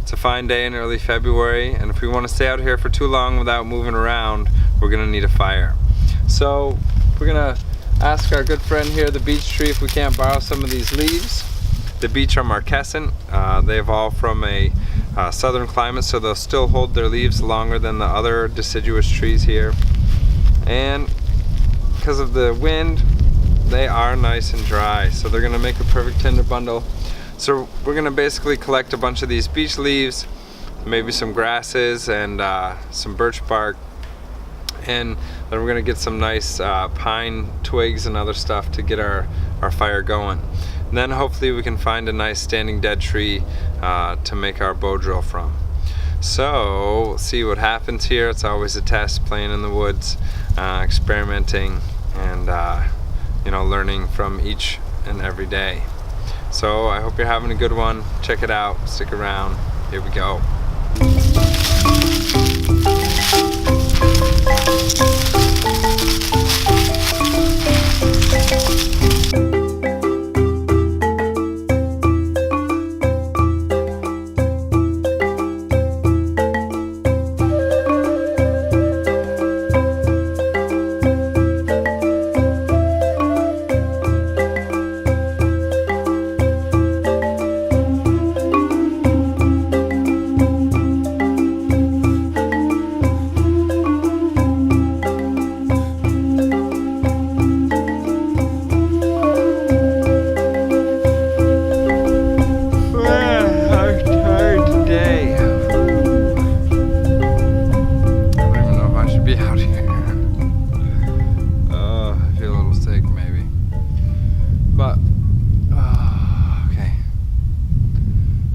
It's a fine day in early February, and if we want to stay out here for too long without moving around, we're gonna need a fire. So we're gonna ask our good friend here, the beech tree, if we can't borrow some of these leaves. The beech are marquescent. They evolve from a southern climate, so they'll still hold their leaves longer than the other deciduous trees here. And because of the wind, they are nice and dry, so they're gonna make a perfect tinder bundle. So we're gonna basically collect a bunch of these beech leaves, maybe some grasses and some birch bark, and then we're gonna get some nice pine twigs and other stuff to get our fire going. And then hopefully we can find a nice standing dead tree to make our bow drill from. So we'll see what happens here. It's always a test, playing in the woods, experimenting, and you know, learning from each and every day. So I hope you're having a good one. Check it out, stick around, here we go.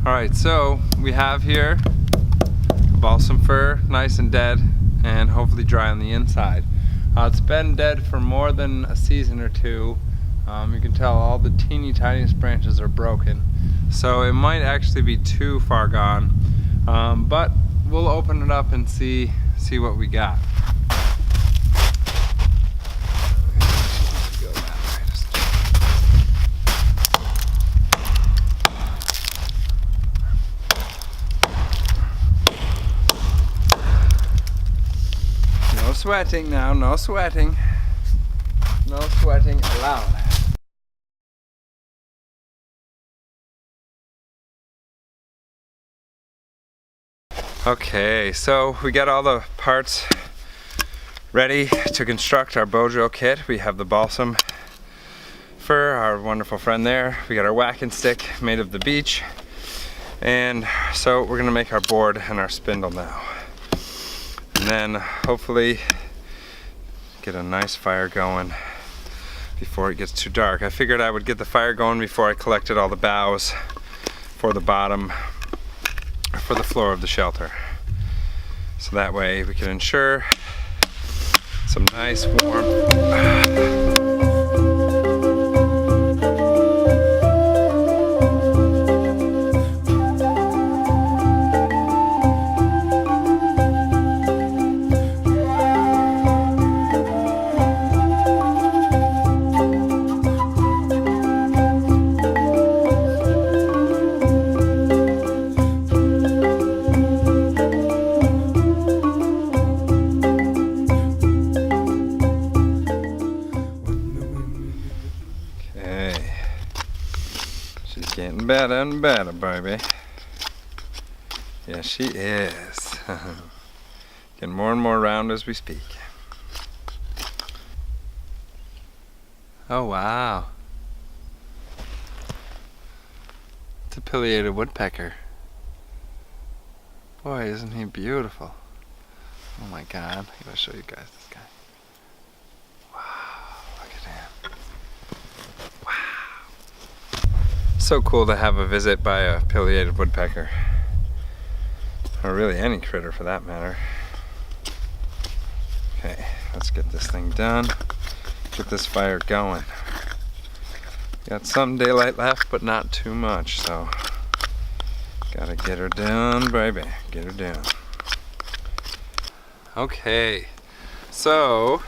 Alright, so we have here balsam fir, nice and dead, and hopefully dry on the inside. It's been dead for more than a season or two. You can tell all the teeny tiniest branches are broken, so it might actually be too far gone, but we'll open it up and see what we got. No sweating now, no sweating. No sweating allowed. Okay, so we got all the parts ready to construct our bow drill kit. We have the balsam fir, our wonderful friend there. We got our whacking stick made of the beech. And so we're gonna make our board and our spindle now. And then hopefully get a nice fire going before it gets too dark. I figured I would get the fire going before I collected all the boughs for the bottom, for the floor of the shelter. So that way we can ensure some nice warmth. Getting better and better, baby. Yeah, she is. Getting more and more round as we speak. Oh, wow. It's a pileated woodpecker. Boy, isn't he beautiful. Oh my God, I gotta show you guys this guy. Wow, look at him. So cool to have a visit by a pileated woodpecker, or really any critter for that matter. Okay, let's get this thing done, get this fire going. Got some daylight left, but not too much, so gotta get her done, baby, get her done. Okay, so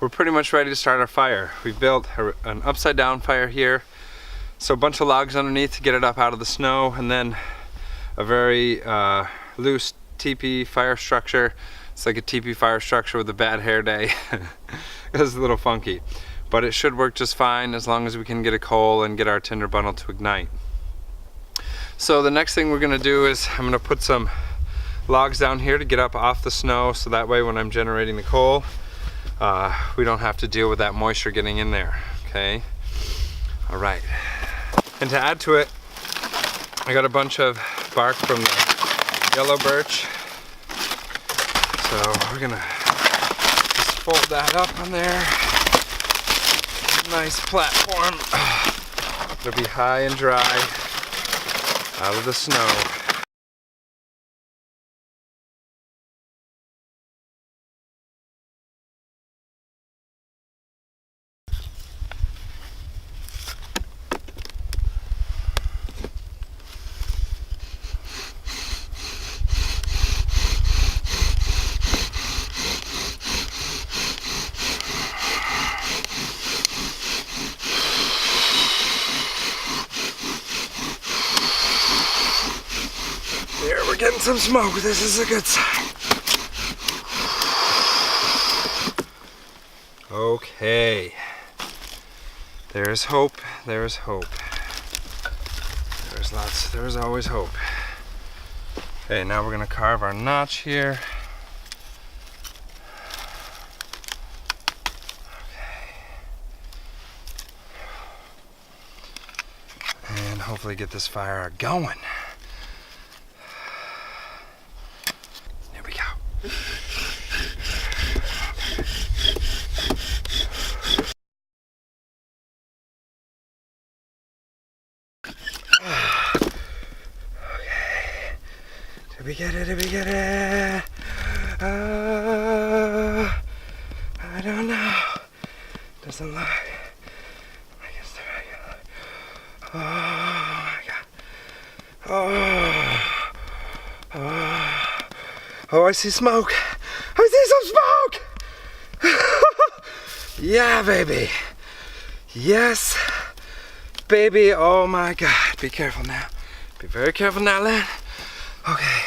we're pretty much ready to start our fire. We've built an upside down fire here. So a bunch of logs underneath to get it up out of the snow, and then a very loose teepee fire structure. It's like a teepee fire structure with a bad hair day. It's a little funky, but it should work just fine as long as we can get a coal and get our tinder bundle to ignite. So the next thing we're gonna do is I'm gonna put some logs down here to get up off the snow, so that way when I'm generating the coal, we don't have to deal with that moisture getting in there, okay? All right, and to add to it, I got a bunch of bark from the yellow birch. So we're gonna just fold that up on there. Nice platform. It'll be high and dry out of the snow. There, we're getting some smoke. This is a good sign. Okay. There's hope. There's hope. There's always hope. Okay, now we're gonna carve our notch here. Okay. And hopefully get this fire going. Did we get it? Did we get it? I don't know. Doesn't look like it's the regular. Oh my god. Oh, I see smoke. I see some smoke. Yeah, baby. Yes, baby. Oh my god. Be careful now. Be very careful now, Len. Okay.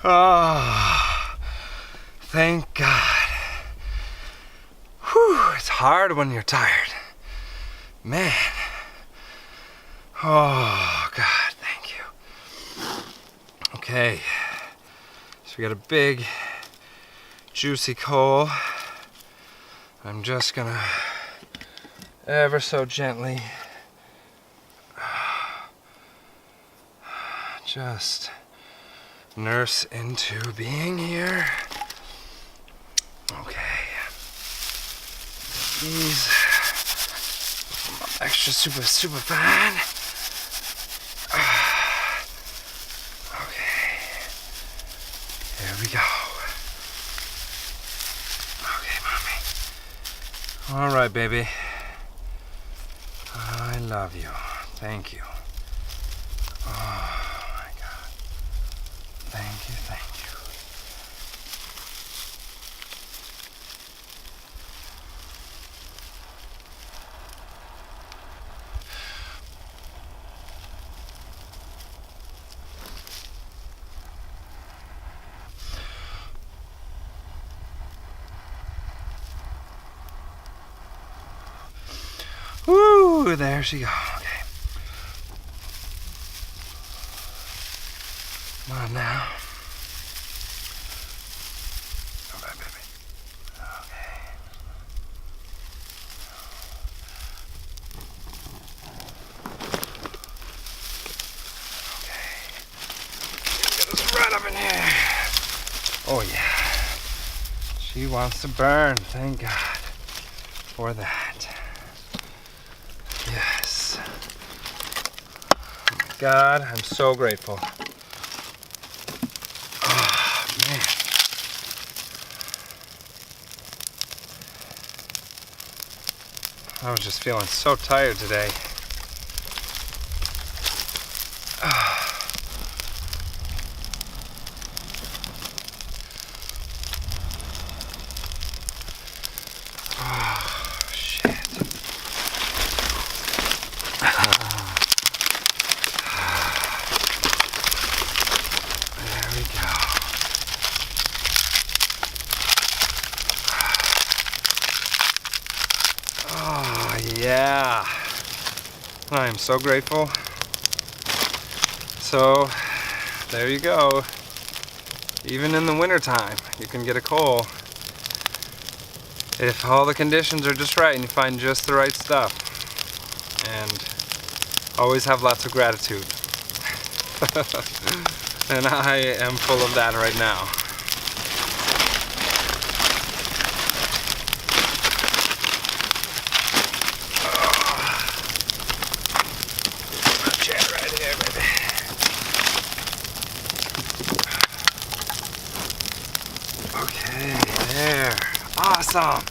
Oh, thank God. Whew, it's hard when you're tired. Man. Oh, God, thank you. Okay. So we got a big, juicy coal. I'm just gonna ever so gently just nurse into being here. Okay. These extra super fine. Okay. There we go. Okay, mommy. All right, baby. I love you. Thank you. Oh. Thank you, thank you. Woo, there she goes. Okay. Come on now. All right, baby. Okay. Okay. Get us right up in here. Oh yeah. She wants to burn. Thank God for that. Yes. God, I'm so grateful. Man. I was just feeling so tired today. Oh, shit. Yeah, I am so grateful. So there you go. Even in the wintertime, you can get a coal if all the conditions are just right and you find just the right stuff. And always have lots of gratitude. And I am full of that right now. Chair right here, baby. Okay, there. Awesome.